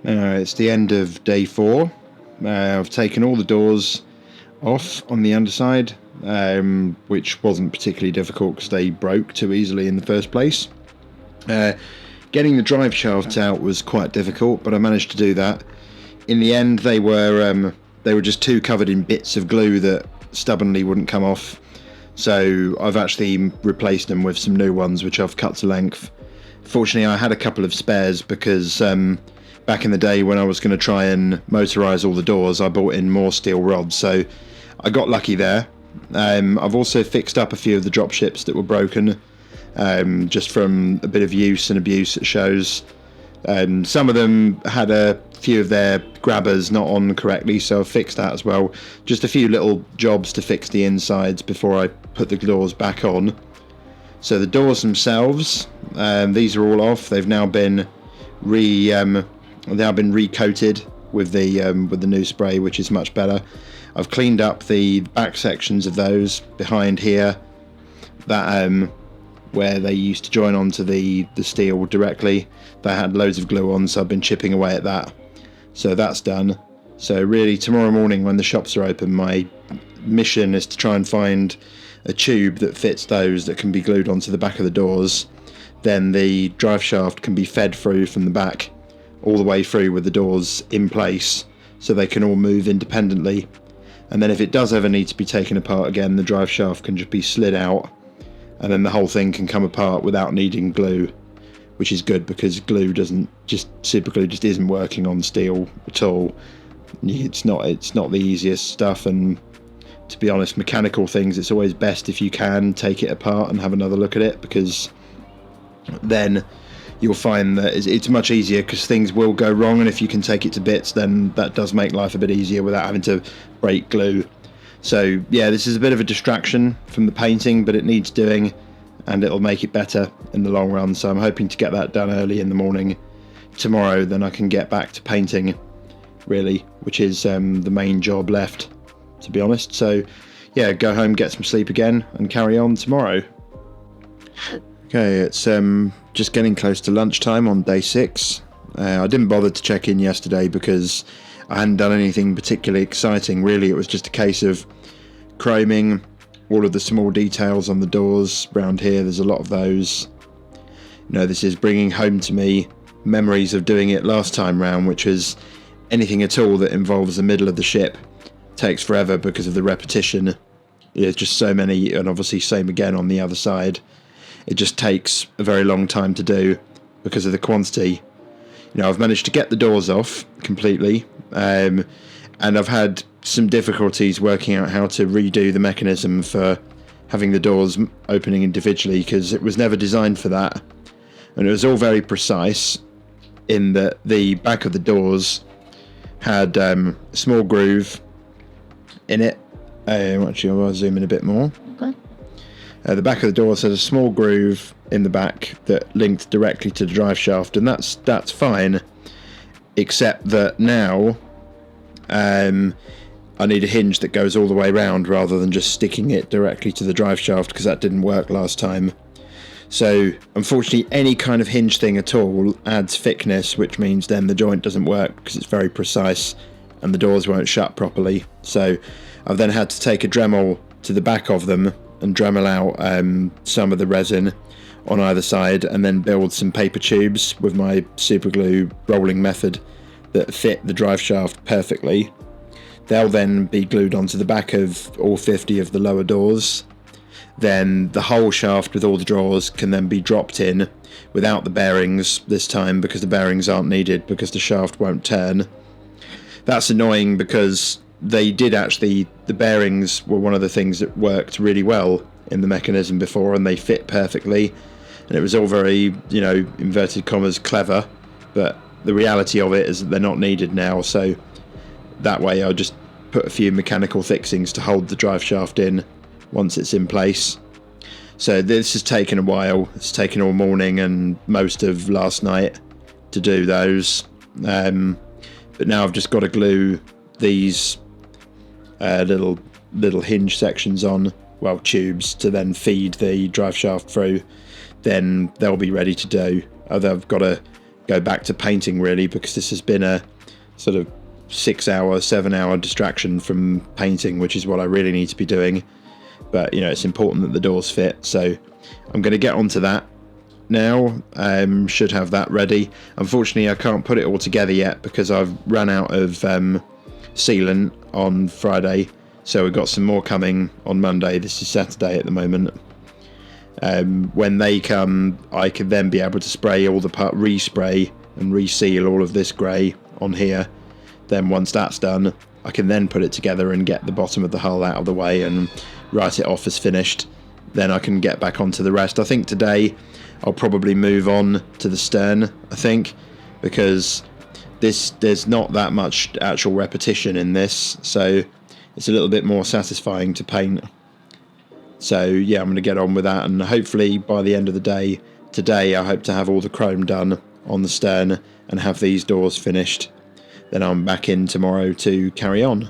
It's the end of day 4. I've taken all the doors off on the underside, which wasn't particularly difficult because they broke too easily in the first place. Getting the drive shafts out was quite difficult, but I managed to do that. In the end, they were just too covered in bits of glue that stubbornly wouldn't come off. So I've actually replaced them with some new ones, which I've cut to length. Fortunately, I had a couple of spares because back in the day when I was going to try and motorise all the doors, I bought in more steel rods. So I got lucky there. I've also fixed up a few of the drop ships that were broken, just from a bit of use and abuse at shows. Some of them had a few of their grabbers not on correctly, so I've fixed that as well. Just a few little jobs to fix the insides before I put the doors back on. So the doors themselves, these are all off. They've now been recoated with the new spray, which is much better. I've cleaned up the back sections of those behind here, that where they used to join onto the steel directly. They had loads of glue on, so I've been chipping away at that. So that's done. So really, tomorrow morning when the shops are open, my mission is to try and find a tube that fits those that can be glued onto the back of the doors. Then the drive shaft can be fed through from the back all the way through with the doors in place, so they can all move independently. And then if it does ever need to be taken apart again, the drive shaft can just be slid out, and then the whole thing can come apart without needing glue, which is good because super glue just isn't working on steel at all. It's not the easiest stuff, and to be honest, mechanical things, it's always best if you can take it apart and have another look at it, because then you'll find that it's much easier, because things will go wrong, and if you can take it to bits, then that does make life a bit easier without having to break glue. So yeah, this is a bit of a distraction from the painting, but it needs doing, and it'll make it better in the long run. So I'm hoping to get that done early in the morning tomorrow, then I can get back to painting, really, which is the main job left, to be honest. So yeah, go home, get some sleep again, and carry on tomorrow. Okay, it's just getting close to lunchtime on day 6. I didn't bother to check in yesterday because I hadn't done anything particularly exciting, really. It was just a case of chroming all of the small details on the doors around here. There's a lot of those. This is bringing home to me memories of doing it last time round, which is anything at all that involves the middle of the ship takes forever because of the repetition. There's just so many, and obviously same again on the other side. It just takes a very long time to do because of the quantity. I've managed to get the doors off completely, and I've had some difficulties working out how to redo the mechanism for having the doors opening individually, because it was never designed for that, and it was all very precise in that the back of the doors had a small groove in it. Actually, I'll zoom in a bit more. Okay. The back of the doors had a small groove in the back that linked directly to the drive shaft, and that's fine, except that now I need a hinge that goes all the way around rather than just sticking it directly to the drive shaft, because that didn't work last time. So unfortunately, any kind of hinge thing at all adds thickness, which means then the joint doesn't work because it's very precise and the doors won't shut properly. So I've then had to take a Dremel to the back of them and Dremel out some of the resin on either side, and then build some paper tubes with my super glue rolling method that fit the drive shaft perfectly. They'll then be glued onto the back of all 50 of the lower doors. Then the whole shaft with all the drawers can then be dropped in without the bearings this time, because the bearings aren't needed because the shaft won't turn. That's annoying because the bearings were one of the things that worked really well in the mechanism before, and they fit perfectly, and it was all very, inverted commas, clever, but the reality of it is that they're not needed now. So that way I'll just put a few mechanical fixings to hold the drive shaft in once it's in place. So this has taken a while. It's taken all morning and most of last night to do those, but now I've just got to glue these little hinge sections on, tubes, to then feed the drive shaft through. Then they'll be ready to do. I've got to go back to painting really, because this has been a sort of 6-hour, 7-hour distraction from painting, which is what I really need to be doing. But you know, it's important that the doors fit, so I'm going to get onto that now. Should have that ready. Unfortunately, I can't put it all together yet because I've run out of sealant on Friday, so we've got some more coming on Monday. This is Saturday at the moment. When they come, I can then be able to spray all the respray and reseal all of this grey on here. Then once that's done, I can then put it together and get the bottom of the hull out of the way and write it off as finished. Then I can get back onto the rest. I think today I'll probably move on to the stern, I think, because there's not that much actual repetition in this, so it's a little bit more satisfying to paint. So yeah, I'm going to get on with that, and hopefully by the end of the day today I hope to have all the chrome done on the stern and have these doors finished. Then I'm back in tomorrow to carry on.